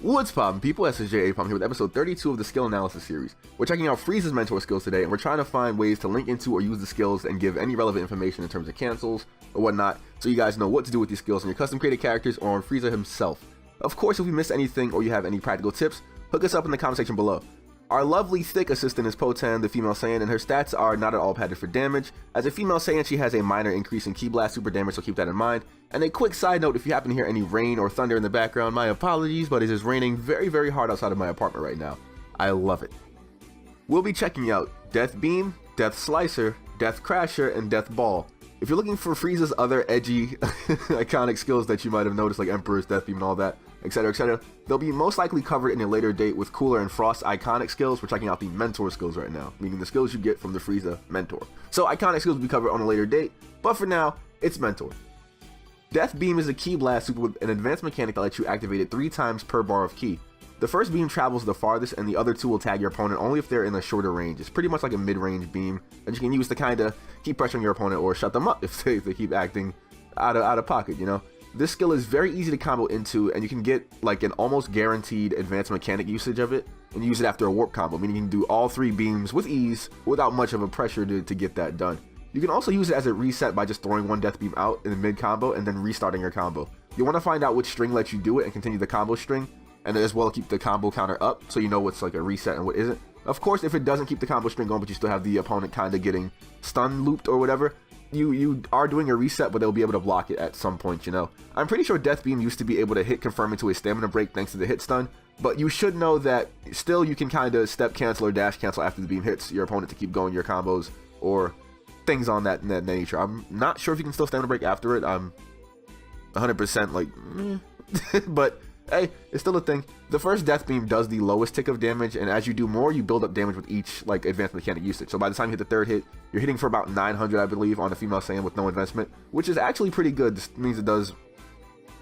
What's poppin', people? SSJAipom here with episode 32 of the skill analysis series. We're checking out Frieza's mentor skills today, and we're trying to find ways to link into or use the skills and give any relevant information in terms of cancels or whatnot, so you guys know what to do with these skills on your custom created characters or on Frieza himself. Of course, if we missed anything or you have any practical tips, hook us up in the comment section below. Our lovely thick assistant is Potan, the female Saiyan, and her stats are not at all padded for damage. As a female Saiyan, she has a minor increase in Ki Blast super damage, so keep that in mind. And a quick side note, if you happen to hear any rain or thunder in the background, my apologies, but it is raining very, very hard outside of my apartment right now. I love it. We'll be checking out Death Beam, Death Slicer, Death Crasher, and Death Ball. If you're looking for Frieza's other edgy, iconic skills that you might have noticed, like Emperor's Death Beam and all that, etc., they'll be most likely covered in a later date with Cooler and Frost iconic skills. We're checking out the mentor skills right now, meaning the skills you get from the Frieza mentor. So iconic skills will be covered on a later date, but for now, it's mentor. Death Beam is a Ki Blast super with an advanced mechanic that lets you activate it 3 times per bar of Ki. The first beam travels the farthest, and the other 2 will tag your opponent only if they're in a shorter range. It's pretty much like a mid-range beam that you can use to kind of keep pressuring your opponent or shut them up if they keep acting out of pocket, you know? This skill is very easy to combo into, and you can get like an almost guaranteed advanced mechanic usage of it, and use it after a warp combo, meaning you can do all 3 beams with ease without much of a pressure to get that done. You can also use it as a reset by just throwing 1 death beam out in the mid combo and then restarting your combo. You want to find out which string lets you do it and continue the combo string, and as well keep the combo counter up so you know what's like a reset and what isn't. Of course, if it doesn't keep the combo string going but you still have the opponent kind of getting stun looped or whatever, you are doing a reset, but they'll be able to block it at some point, you know. I'm pretty sure Death Beam used to be able to hit confirm into a stamina break thanks to the hit stun, but you should know that still you can kind of step cancel or dash cancel after the beam hits your opponent to keep going your combos or things on that nature. I'm not sure if you can still stamina break after it. I'm 100% like, but hey, it's still a thing. The first Death Beam does the lowest tick of damage, and as you do more, you build up damage with each like advanced mechanic usage. So by the time you hit the 3rd hit, you're hitting for about 900, I believe, on a female Saiyan with no investment, which is actually pretty good. This means it does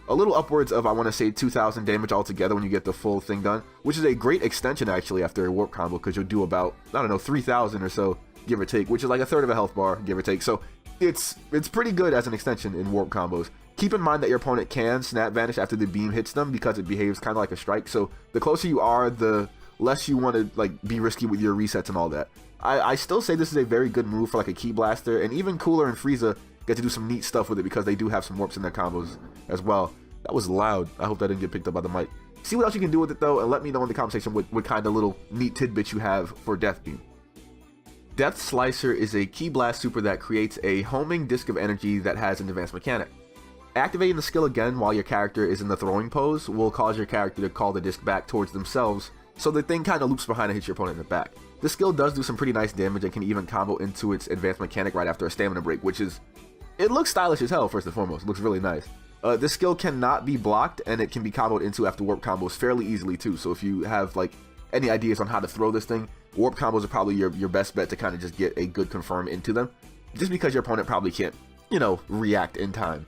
a little upwards of, I want to say, 2,000 damage altogether when you get the full thing done, which is a great extension actually after a warp combo, because you'll do about, I don't know, 3,000 or so, give or take, which is like a 1/3 of a health bar, give or take. So it's pretty good as an extension in warp combos. Keep in mind that your opponent can snap vanish after the beam hits them because it behaves kind of like a strike. So the closer you are, the less you want to like be risky with your resets and all that. I still say this is a very good move for like a Ki Blaster, and even Cooler and Frieza get to do some neat stuff with it because they do have some warps in their combos as well. That was loud. I hope that didn't get picked up by the mic. See what else you can do with it though, and let me know in the comment section what kind of little neat tidbits you have for Death Beam. Death Slicer is a Ki Blast super that creates a homing disc of energy that has an advanced mechanic. Activating the skill again while your character is in the throwing pose will cause your character to call the disc back towards themselves, so the thing kind of loops behind and hits your opponent in the back. This skill does do some pretty nice damage and can even combo into its advanced mechanic right after a stamina break, which is, it looks stylish as hell first and foremost. It looks really nice. This skill cannot be blocked, and it can be comboed into after warp combos fairly easily too, so if you have like any ideas on how to throw this thing, warp combos are probably your best bet to kind of just get a good confirm into them, just because your opponent probably can't, you know, react in time.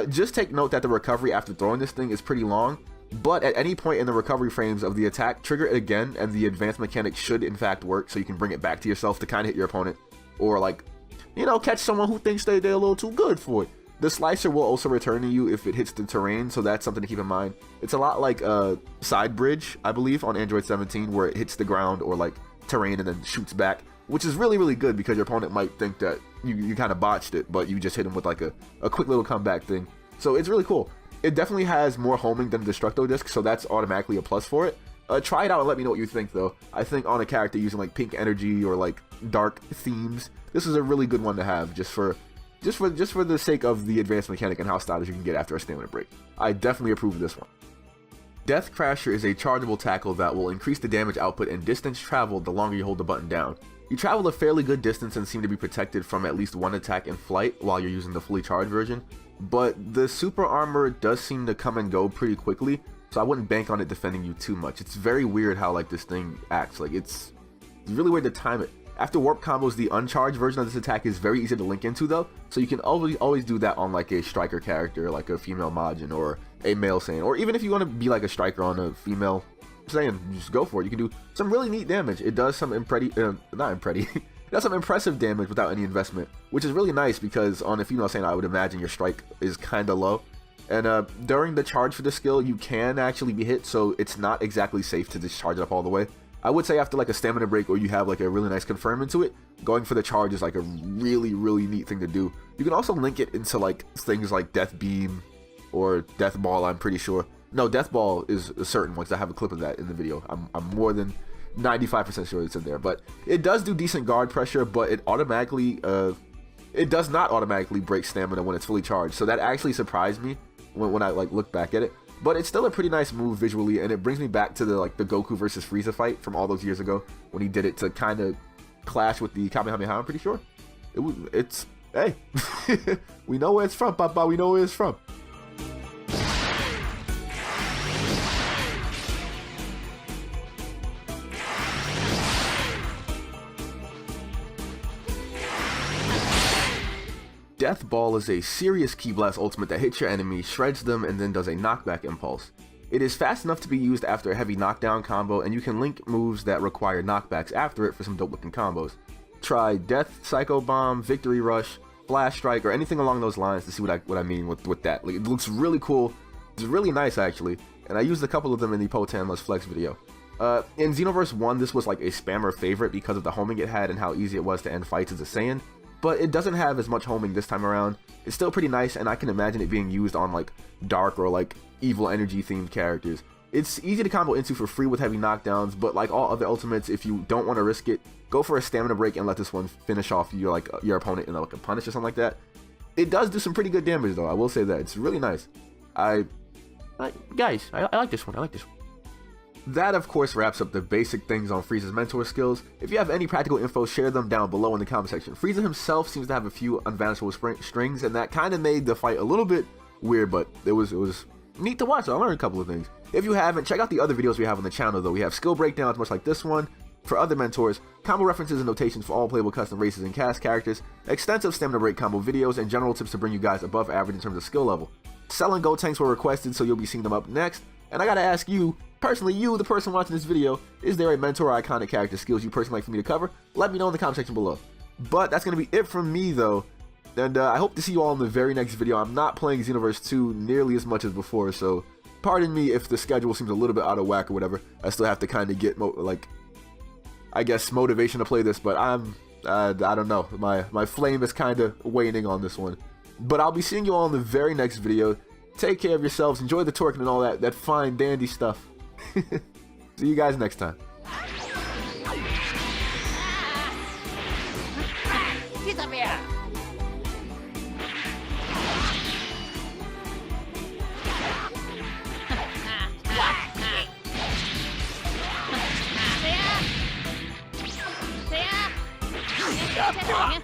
Just take note that the recovery after throwing this thing is pretty long, but at any point in the recovery frames of the attack, trigger it again and the advanced mechanic should in fact work, so you can bring it back to yourself to kind of hit your opponent, or like, you know, catch someone who thinks they're a little too good for it. The slicer will also return to you if it hits the terrain, so that's something to keep in mind. It's a lot like Side Bridge, I believe, on Android 17, where it hits the ground or like terrain and then shoots back, which is really, really good because your opponent might think that you kind of botched it, but you just hit him with like a quick little comeback thing. So it's really cool. It definitely has more homing than the Destructo disc, so that's automatically a plus for it. Try it out and let me know what you think though. I think on a character using like pink energy or like dark themes, this is a really good one to have just for the sake of the advanced mechanic and how stylish you can get after a stamina break. I definitely approve of this one. Death Crasher is a chargeable tackle that will increase the damage output and distance traveled the longer you hold the button down. You travel a fairly good distance and seem to be protected from at least 1 attack in flight while you're using the fully charged version, but the super armor does seem to come and go pretty quickly, so I wouldn't bank on it defending you too much. It's very weird how like this thing acts. Like it's really weird to time it. After warp combos, the uncharged version of this attack is very easy to link into though, so you can always do that on like a striker character, like a female Majin or a male Saiyan, or even if you want to be like a striker on a female Saiyan, just go for it. You can do some really neat damage. It does some it does some impressive damage without any investment, which is really nice because on a female Saiyan, I would imagine your strike is kind of low. And during the charge for the skill, you can actually be hit, so it's not exactly safe to just charge it up all the way. I would say after like a stamina break or you have like a really nice confirm into it, going for the charge is like a really neat thing to do. You can also link it into like things like Death Beam or Death Ball, I'm pretty sure. No, Death Ball is a certain one, because I have a clip of that in the video. I'm more than 95% sure it's in there. But it does do decent guard pressure, but it automatically, it does not automatically break stamina when it's fully charged. So that actually surprised me when I like look back at it. But it's still a pretty nice move visually, and it brings me back to the Goku versus Frieza fight from all those years ago when he did it to kind of clash with the Kamehameha. I'm pretty sure it's hey, we know where it's from, Papa. We know where it's from. Death Ball is a serious Ki Blast ultimate that hits your enemy, shreds them, and then does a knockback impulse. It is fast enough to be used after a heavy knockdown combo, and you can link moves that require knockbacks after it for some dope looking combos. Try Death, Psycho Bomb, Victory Rush, Flash Strike, or anything along those lines to see what I mean with that. Like, it looks really cool. It's really nice actually, and I used a couple of them in the Potanless Flex video. In Xenoverse 1, this was like a spammer favorite because of the homing it had and how easy it was to end fights as a Saiyan. But it doesn't have as much homing this time around. It's still pretty nice, and I can imagine it being used on like dark or like evil energy themed characters. It's easy to combo into for free with heavy knockdowns, but like all other ultimates, if you don't want to risk it, go for a stamina break and let this one finish off your opponent in like a punish or something like that. It does do some pretty good damage though, I will say that. It's really nice. I like this one. I like this one. That of course wraps up the basic things on Frieza's mentor skills. If you have any practical info, share them down below in the comment section. Frieza himself seems to have a few unvanishable strings, and that kind of made the fight a little bit weird, but it was neat to watch. I learned a couple of things. If you haven't, check out the other videos we have on the channel though. We have skill breakdowns much like this one for other mentors, combo references and notations for all playable custom races and cast characters, extensive stamina break combo videos, and general tips to bring you guys above average in terms of skill level. Cell and Gold tanks were requested, so you'll be seeing them up next. And I gotta ask you, personally, you, the person watching this video, is there a mentor or iconic character skills you personally like for me to cover? Let me know in the comment section below. But that's gonna be it from me though, and I hope to see you all in the very next video. I'm not playing Xenoverse 2 nearly as much as before, so pardon me if the schedule seems a little bit out of whack or whatever. I still have to kind of get I guess motivation to play this, but I don't know, my flame is kind of waning on this one. But I'll be seeing you all in the very next video. Take care of yourselves, enjoy the twerking and all that fine dandy stuff. See you guys next time. Get up here! See ya!